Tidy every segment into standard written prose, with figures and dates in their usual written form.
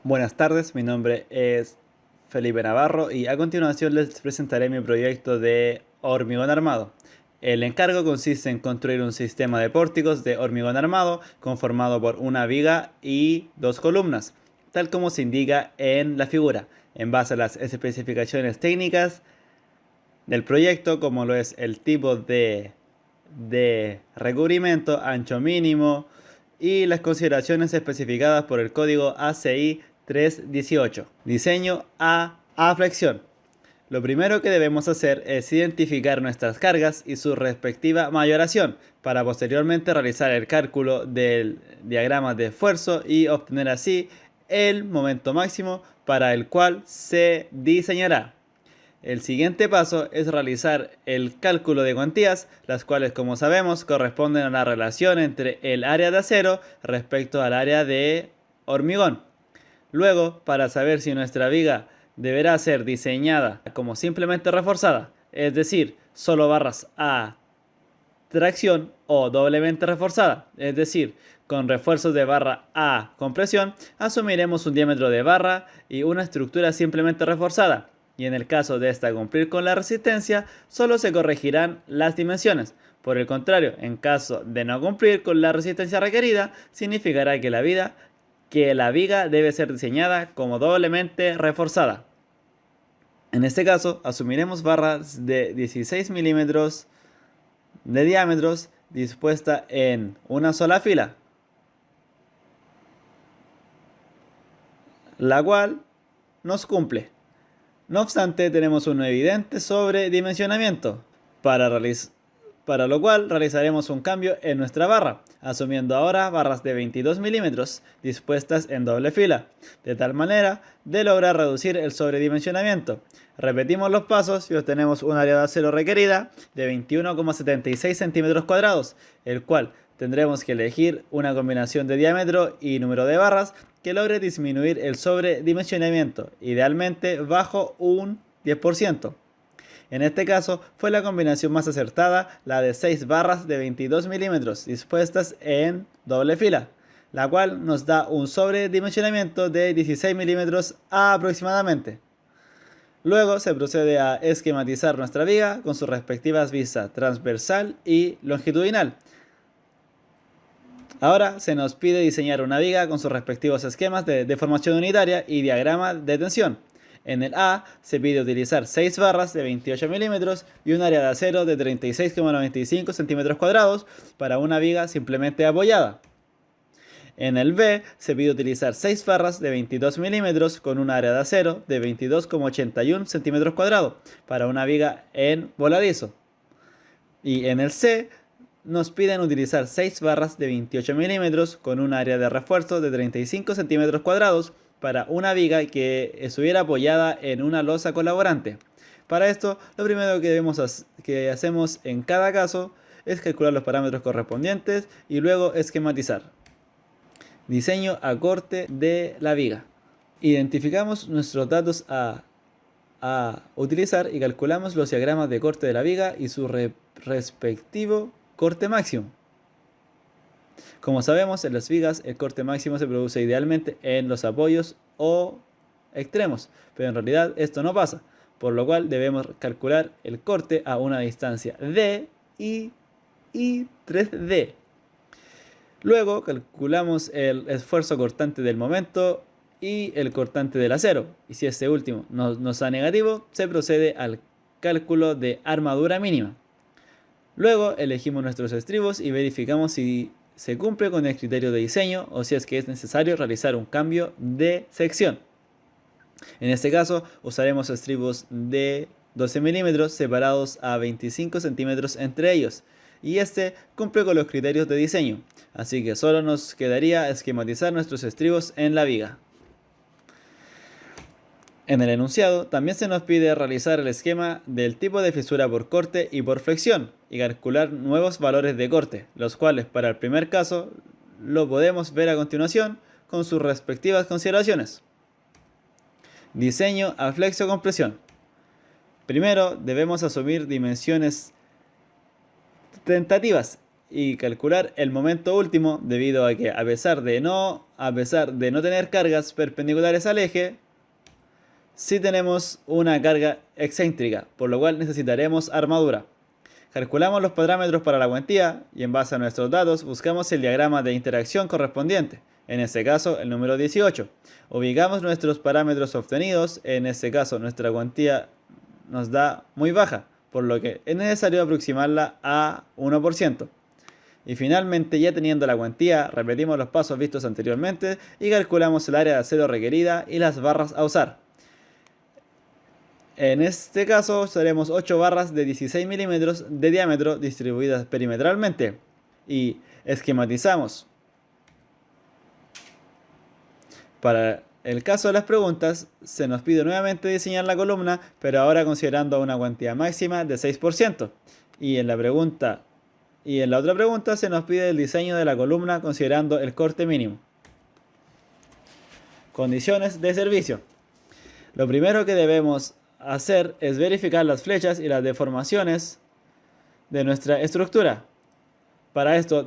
Buenas tardes, mi nombre es Felipe Navarro y a continuación les presentaré mi proyecto de hormigón armado. El encargo consiste en construir un sistema de pórticos de hormigón armado conformado por una viga y dos columnas, tal como se indica en la figura, en base a las especificaciones técnicas del proyecto, como lo es el tipo de recubrimiento, ancho mínimo y las consideraciones especificadas por el código ACI 318. Diseño a flexión. Lo primero que debemos hacer es identificar nuestras cargas y su respectiva mayoración para posteriormente realizar el cálculo del diagrama de esfuerzo y obtener así el momento máximo para el cual se diseñará. El siguiente paso es realizar el cálculo de cuantías, las cuales, como sabemos, corresponden a la relación entre el área de acero respecto al área de hormigón. Luego, para saber si nuestra viga deberá ser diseñada como simplemente reforzada, es decir, solo barras a tracción, o doblemente reforzada, es decir, con refuerzos de barra a compresión, asumiremos un diámetro de barra y una estructura simplemente reforzada. Y en el caso de esta cumplir con la resistencia, solo se corregirán las dimensiones. Por el contrario, en caso de no cumplir con la resistencia requerida, significará que la viga debe ser diseñada como doblemente reforzada. En este caso, asumiremos barras de 16 milímetros de diámetros dispuesta en una sola fila, la cual nos cumple. No obstante, tenemos un evidente sobredimensionamiento, para lo cual realizaremos un cambio en nuestra barra, asumiendo ahora barras de 22 milímetros dispuestas en doble fila, de tal manera de lograr reducir el sobredimensionamiento. Repetimos los pasos y obtenemos un área de acero requerida de 21,76 centímetros cuadrados, el cual tendremos que elegir una combinación de diámetro y número de barras que logre disminuir el sobredimensionamiento, idealmente bajo un 10%. En este caso fue la combinación más acertada la de 6 barras de 22 milímetros dispuestas en doble fila, la cual nos da un sobredimensionamiento de 16 milímetros aproximadamente. Luego se procede a esquematizar nuestra viga con sus respectivas vistas transversal y longitudinal. Ahora se nos pide diseñar una viga con sus respectivos esquemas de deformación unitaria y diagrama de tensión. En el A se pide utilizar 6 barras de 28 milímetros y un área de acero de 36,95 centímetros cuadrados para una viga simplemente apoyada. En el B se pide utilizar 6 barras de 22 milímetros con un área de acero de 22,81 centímetros cuadrados para una viga en voladizo. Y en el C nos piden utilizar 6 barras de 28 milímetros con un área de refuerzo de 35 centímetros cuadrados para una viga que estuviera apoyada en una losa colaborante. Para esto, lo primero que hacemos en cada caso es calcular los parámetros correspondientes y luego esquematizar. Diseño a corte de la viga. Identificamos nuestros datos a utilizar y calculamos los diagramas de corte de la viga y su respectivo corte máximo. Como sabemos, en las vigas el corte máximo se produce idealmente en los apoyos o extremos, pero en realidad esto no pasa, por lo cual debemos calcular el corte a una distancia d y 3d. Luego calculamos el esfuerzo cortante del momento y el cortante del acero, y si este último nos da negativo, se procede al cálculo de armadura mínima. Luego elegimos nuestros estribos y verificamos si se cumple con el criterio de diseño o si es que es necesario realizar un cambio de sección. En este caso usaremos estribos de 12 milímetros separados a 25 centímetros entre ellos, y este cumple con los criterios de diseño, así que solo nos quedaría esquematizar nuestros estribos en la viga. En el enunciado también se nos pide realizar el esquema del tipo de fisura por corte y por flexión y calcular nuevos valores de corte, los cuales para el primer caso lo podemos ver a continuación con sus respectivas consideraciones. Diseño a flexo-compresión. Primero debemos asumir dimensiones tentativas y calcular el momento último, debido a que a pesar de no tener cargas perpendiculares al eje, sí tenemos una carga excéntrica, por lo cual necesitaremos armadura. Calculamos los parámetros para la cuantía y en base a nuestros datos buscamos el diagrama de interacción correspondiente, en este caso el número 18. Ubicamos nuestros parámetros obtenidos, en este caso nuestra cuantía nos da muy baja, por lo que es necesario aproximarla a 1%. Y finalmente, ya teniendo la cuantía, repetimos los pasos vistos anteriormente y calculamos el área de acero requerida y las barras a usar. En este caso usaremos 8 barras de 16 milímetros de diámetro distribuidas perimetralmente y esquematizamos. Para el caso de las preguntas, se nos pide nuevamente diseñar la columna, pero ahora considerando una cuantía máxima de 6%. Y en la otra pregunta se nos pide el diseño de la columna considerando el corte mínimo. Condiciones de servicio. Lo primero que debemos hacer es verificar las flechas y las deformaciones de nuestra estructura. Para esto,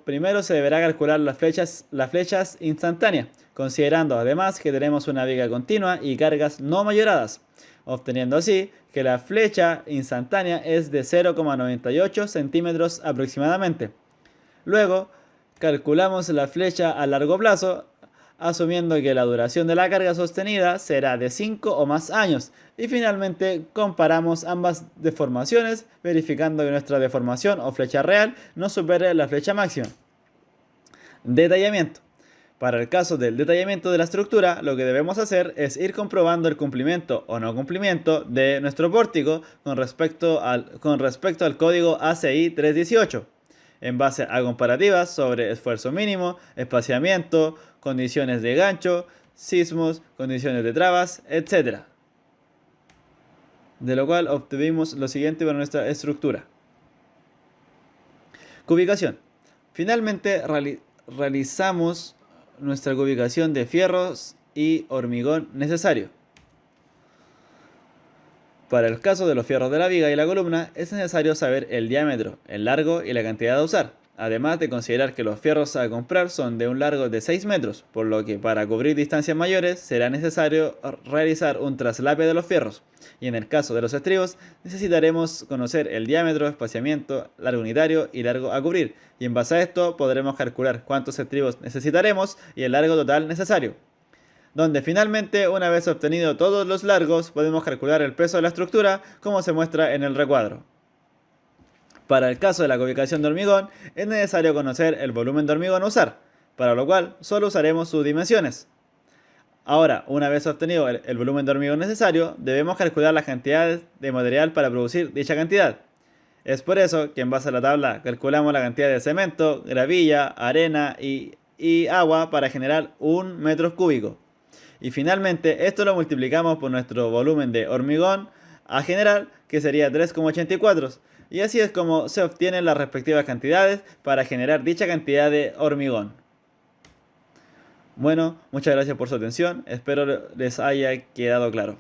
primero se deberá calcular las flechas instantáneas, considerando además que tenemos una viga continua y cargas no mayoradas, obteniendo así que la flecha instantánea es de 0,98 centímetros aproximadamente. Luego, calculamos la flecha a largo plazo, asumiendo que la duración de la carga sostenida será de 5 o más años. Y finalmente comparamos ambas deformaciones, verificando que nuestra deformación o flecha real no supere la flecha máxima. Detallamiento. Para el caso del detallamiento de la estructura, lo que debemos hacer es ir comprobando el cumplimiento o no cumplimiento de nuestro pórtico con respecto al código ACI 318. En base a comparativas sobre esfuerzo mínimo, espaciamiento, condiciones de gancho, sismos, condiciones de trabas, etc. De lo cual obtuvimos lo siguiente para nuestra estructura. Cubicación. Finalmente realizamos nuestra cubicación de fierros y hormigón necesario. Para el caso de los fierros de la viga y la columna, es necesario saber el diámetro, el largo y la cantidad a usar, además de considerar que los fierros a comprar son de un largo de 6 metros, por lo que para cubrir distancias mayores será necesario realizar un traslape de los fierros, y en el caso de los estribos necesitaremos conocer el diámetro, espaciamiento, largo unitario y largo a cubrir, y en base a esto podremos calcular cuántos estribos necesitaremos y el largo total necesario, donde finalmente, una vez obtenido todos los largos, podemos calcular el peso de la estructura como se muestra en el recuadro. Para el caso de la cubicación de hormigón, es necesario conocer el volumen de hormigón a usar, para lo cual solo usaremos sus dimensiones. Ahora, una vez obtenido el volumen de hormigón necesario, debemos calcular las cantidades de material para producir dicha cantidad. Es por eso que en base a la tabla calculamos la cantidad de cemento, gravilla, arena y agua para generar 1 metro cúbico. Y finalmente esto lo multiplicamos por nuestro volumen de hormigón a generar, que sería 3,84. Y así es como se obtienen las respectivas cantidades para generar dicha cantidad de hormigón. Bueno, muchas gracias por su atención, espero les haya quedado claro.